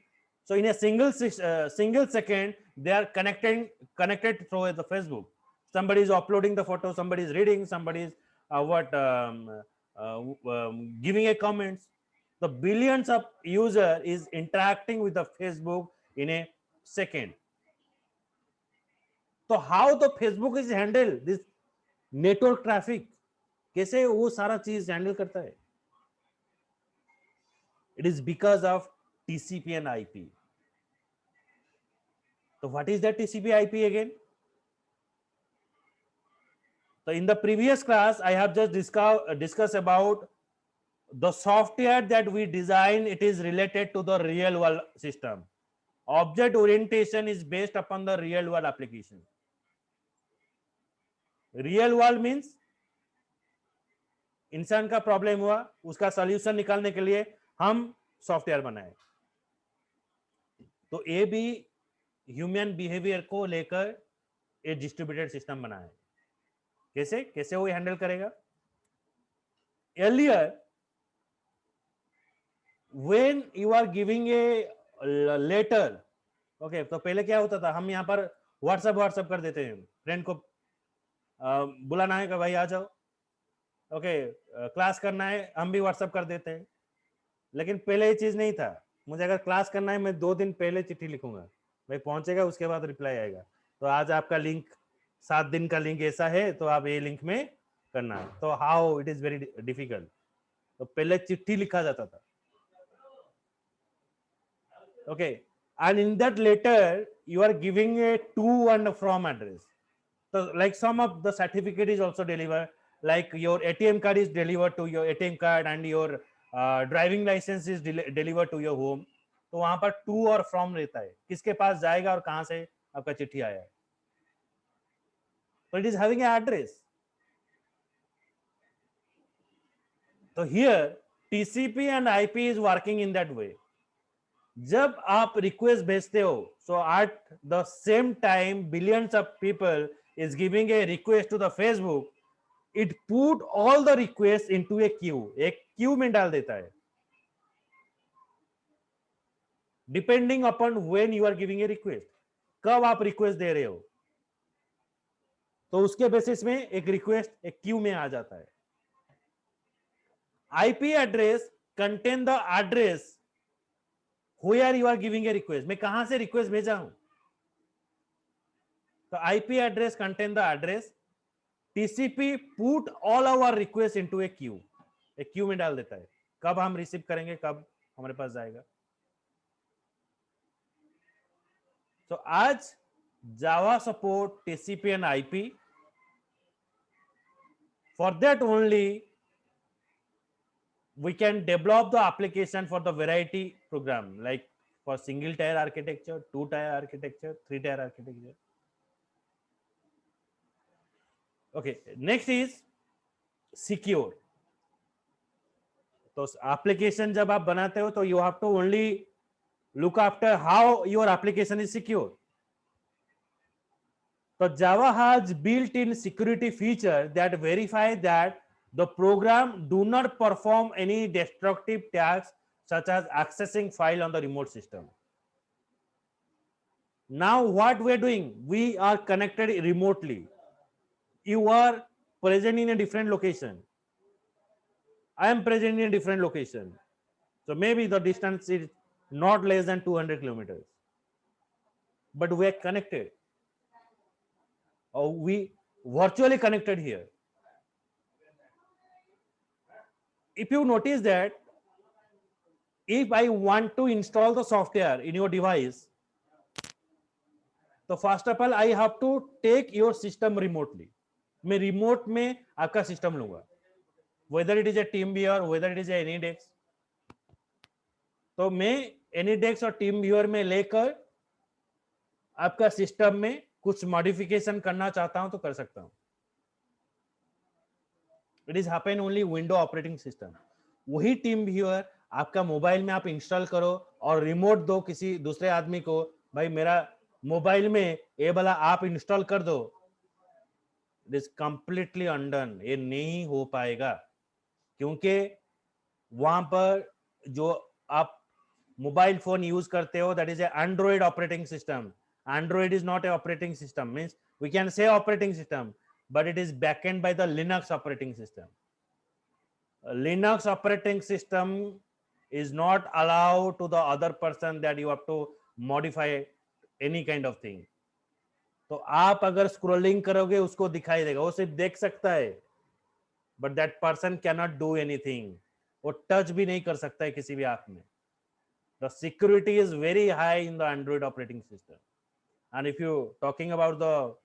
so in a single second they are connected through the Facebook. Somebody is uploading the photo, somebody is reading, somebody is giving a comments. The billions of user is interacting with the Facebook in a second. So how the Facebook is handle this network traffic? कैसे वो सारा चीज handle करता है? It is because of TCP and IP. So what is that TCP IP again? So in the previous class, I have just discussed about the software that we design. It is related to the real world system. Object orientation is based upon the real world application. Real world means इंसान का problem हुआ, उसका solution निकालने के लिए हम software बनाए। तो ये भी ह्यूमन बिहेवियर को लेकर एक डिस्ट्रीब्यूटेड सिस्टम बना है। कैसे कैसे वो हैंडल करेगा? earlier when you are giving a letter, okay तो पहले क्या होता था, हम यहाँ पर व्हाट्सएप कर देते हैं, फ्रेंड को बुलाना है कि भाई आ जाओ, ओके क्लास करना है, हम भी व्हाट्सएप कर देते हैं। लेकिन पहले ये चीज नहीं था, मुझे अगर क्लास करना है मैं 2 दिन पहले चिट्ठी लिखूंगा, भाई पहुंचेगा उसके बाद रिप्लाई आएगा। तो आज आपका लिंक 7 दिन का लिंक ऐसा है तो आप ये लिंक में करना है, तो how it is very difficult. तो पहले चिट्ठी लिखा जाता था, okay, and in that letter you are giving a to and from address. So like some of the certificate is also delivered, like your ATM card is delivered to your ATM card and your driving license is delivered to your home. तो वहां पर to और from रहता है, किसके पास जाएगा और कहां से आपका चिट्ठी आया है। So it is having an address. So here TCP and IP is working in that way. जब आप रिक्वेस्ट भेजते हो, so at the same time billions of people is giving a request to the Facebook, it put all the request into a queue, एक queue में डाल देता है, depending upon when you are giving a request, कब आप request दे रहे हो, तो उसके बेसिस में एक रिक्वेस्ट एक क्यू में आ जाता है। IP address contain the address where you are giving a request, मैं कहां से रिक्वेस्ट भेजा हूं। तो IP address contain the address, TCP put all our request into a queue, एक क्यू में डाल देता है, कब हम रिसीव करेंगे, कब हमारे पास जाएगा। तो आज जावा support TCP and IP, for that only we can develop the application for the variety program, like for single tier architecture, 2 tier architecture, 3 tier architecture. Okay, next is secure. तो application जब आप बनाते हो तो you have to only look after how your application is secure. So Java has built-in security feature that verify that the program do not perform any destructive tasks such as accessing file on the remote system. Now what we are doing, we are connected remotely. You are present in a different location, I am present in a different location, so maybe the distance is not less than 200 kilometers, but we are connected, or we virtually connected here. If you notice that if I want to install the software in your device, तो first of all I have to take your system remotely. मैं remote में आपका system लूंगा, whether it is a TeamViewer, whether it is a AnyDesk. तो मैं AnyDesk और TeamViewer में लेकर आपका system में कुछ modification करना चाहता हूं तो कर सकता हूं। It is happen only window operating system. वही टीम व्यूअर आपका मोबाइल में आप इंस्टॉल करो और रिमोट दो किसी दूसरे आदमी को, भाई मेरा मोबाइल में ये वाला आप इंस्टॉल कर दो, इट इज कंप्लीटली अनडन, ये नहीं हो पाएगा, क्योंकि वहां पर जो आप मोबाइल फोन यूज करते हो that is a Android operating system. Android is not a operating system, means we can say operating system but it is backend by the Linux operating system. Linux operating system is not allowed to the other person that you have to modify any kind of thing. तो आप अगर scrolling करोगे उसको दिखाई देगा, वो सिर्फ देख सकता है, but that person cannot do anything. वो टच भी नहीं कर सकता है किसी भी ऐप में. The security is very high in the Android operating system. And if you talking about the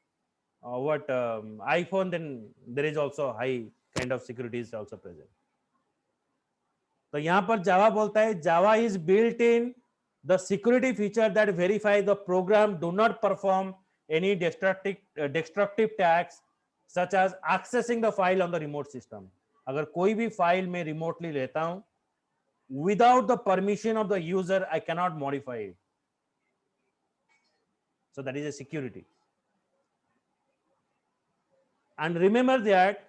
iPhone, then there is also high kind of security is also present. तो यहाँ पर जावा बोलता है जावा is built in the security feature that verify the program do not perform any destructive tasks such as accessing the file on the remote system. अगर कोई भी file में remotely लेता हूं without the permission of the user, I cannot modify it. So that is a security. And remember that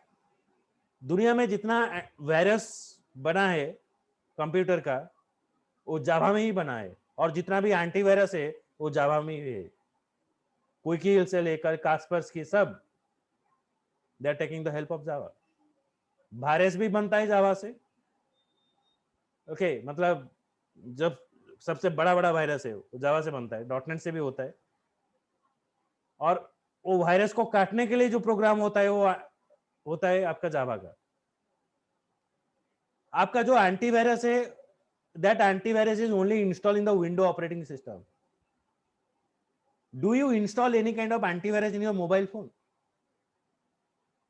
दुनिया में जितना virus बना है कंप्यूटर का वो जावा में ही बना है, और जितना भी एंटीवायरस है वो जावा में ही है. क्विक से लेकर कास्पर्स्की सब they are taking the help of Java. Virus भी बनता है जावा से. ओके मतलब जब सबसे बड़ा वायरस है वो जावा से बनता है, डॉटनेट से भी होता है. और वो वायरस को काटने के लिए जो प्रोग्राम होता है वो होता है आपका जावा का. आपका जो एंटीवायरस है, that antivirus is only install in the window operating system. Do you install any kind of antivirus in your mobile phone?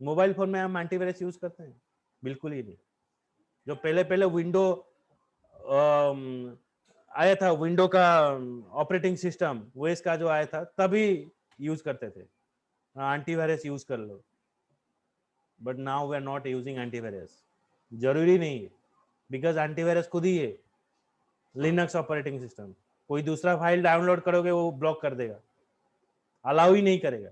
Mobile phone में हम एंटीवायरस यूज करते हैं? बिल्कुल ही नहीं. जो पहले विंडो आया था, विंडो का ऑपरेटिंग सिस्टम ओएस का जो आया था, तभी यूज करते थे एंटीवायरस यूज कर लो. But now we are not using antivirus. जरूरी नहीं है, बिकॉज एंटीवायरस खुद ही है लिनक्स ऑपरेटिंग सिस्टम. कोई दूसरा फाइल डाउनलोड करोगे वो ब्लॉक कर देगा, अलाउ ही नहीं करेगा.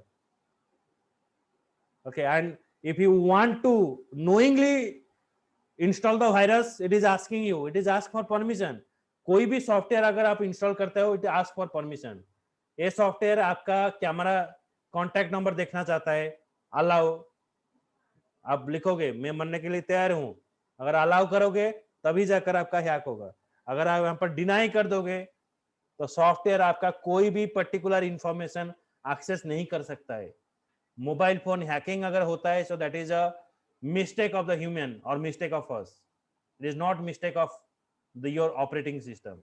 Okay, and if you want to knowingly install the virus, it is asking you, it is ask for permission. कोई भी सॉफ्टवेयर अगर आप इंस्टॉल करते हो, इट आस्क फॉर परमिशन. ये सॉफ्टवेयर आपका कैमरा कॉन्टैक्ट नंबर देखना चाहता है, अलाउ. आप लिखोगे मैं मरने के लिए तैयार हूं, अगर अलाउ करोगे तभी जाकर आपका हैक होगा. अगर आप यहाँ पर डिनाई कर दोगे तो सॉफ्टवेयर आपका कोई भी पर्टिकुलर इंफॉर्मेशन एक्सेस नहीं कर सकता है. मोबाइल फोन हैकिंग अगर होता है, so that is a mistake of the human और mistake of us. It is not mistake of the your operating system.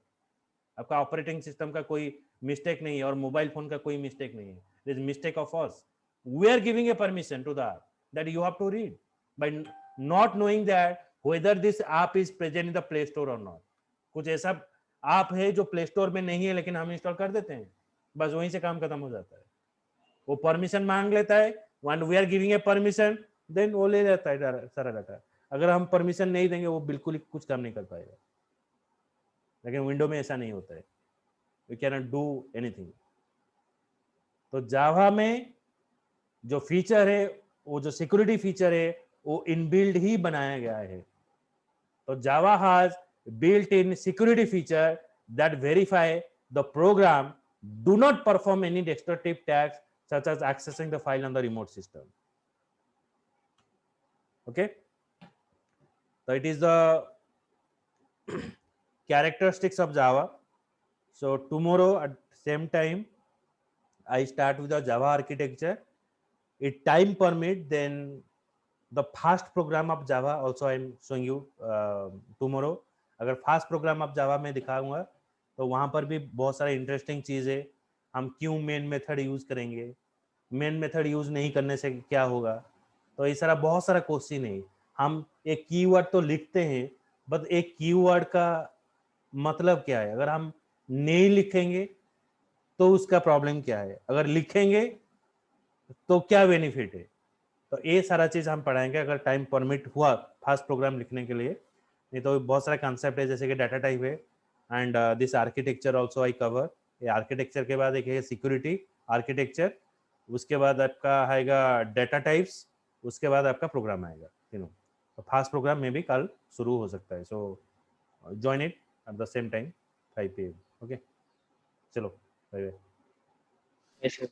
आपका ऑपरेटिंग सिस्टम का कोई मिस्टेक नहीं है और मोबाइल फोन का कोई मिस्टेक नहीं है. It is mistake of us. We are giving a permission to that you have to read by not knowing that whether this app is present in the Play Store or not. कुछ ऐसा app है जो play store में नहीं है लेकिन हम install कर देते हैं, बस वहीं से काम खत्म हो जाता है. वो परमिशन मांग लेता है, when we are giving a permission then वो ले लेता है सारा डाटा. अगर हम परमिशन नहीं देंगे वो बिल्कुल ही कुछ काम नहीं कर पाएगा. लेकिन विंडो में ऐसा नहीं होता है. We can not do anything. तो जावा में जो फीचर है, वो जो सिक्योरिटी फीचर है, वो इनबिल्ड ही बनाया गया है. तो जावा has built in security feature that verify the program do not perform any destructive tasks such as accessing the file on the remote system. Okay, so it is the characteristics of Java. So tomorrow at same time I start with the Java architecture. If time permit, then the fast program of Java also I am showing you tomorrow. अगर fast programme आप जावा में दिखाऊंगा तो वहां पर भी बहुत सारे इंटरेस्टिंग चीज है. हम क्यों मेन मेथड यूज करेंगे, मेन मेथड यूज नहीं करने से क्या होगा, तो ये सारा बहुत सारा क्वेश्चन है. हम एक कीवर्ड तो लिखते हैं, बट एक कीवर्ड का मतलब क्या है. अगर हम नहीं लिखेंगे तो उसका प्रॉब्लम क्या है, अगर लिखेंगे तो क्या बेनिफिट है. तो ये सारा चीज हम पढ़ाएंगे अगर टाइम परमिट हुआ फास्ट प्रोग्राम लिखने के लिए. नहीं तो बहुत सारा कंसेप्ट है जैसे कि डाटा टाइप है, and this architecture also I cover. ये आर्किटेक्चर के बाद एक है सिक्योरिटी आर्किटेक्चर, उसके बाद आपका आएगा डाटा टाइप्स, उसके बाद आपका प्रोग्राम आएगा तीनों. तो फास्ट प्रोग्राम में भी कल शुरू हो सकता है. So join it at the same time 5 PM. Okay, चलो बाय बाय. Yes, sir.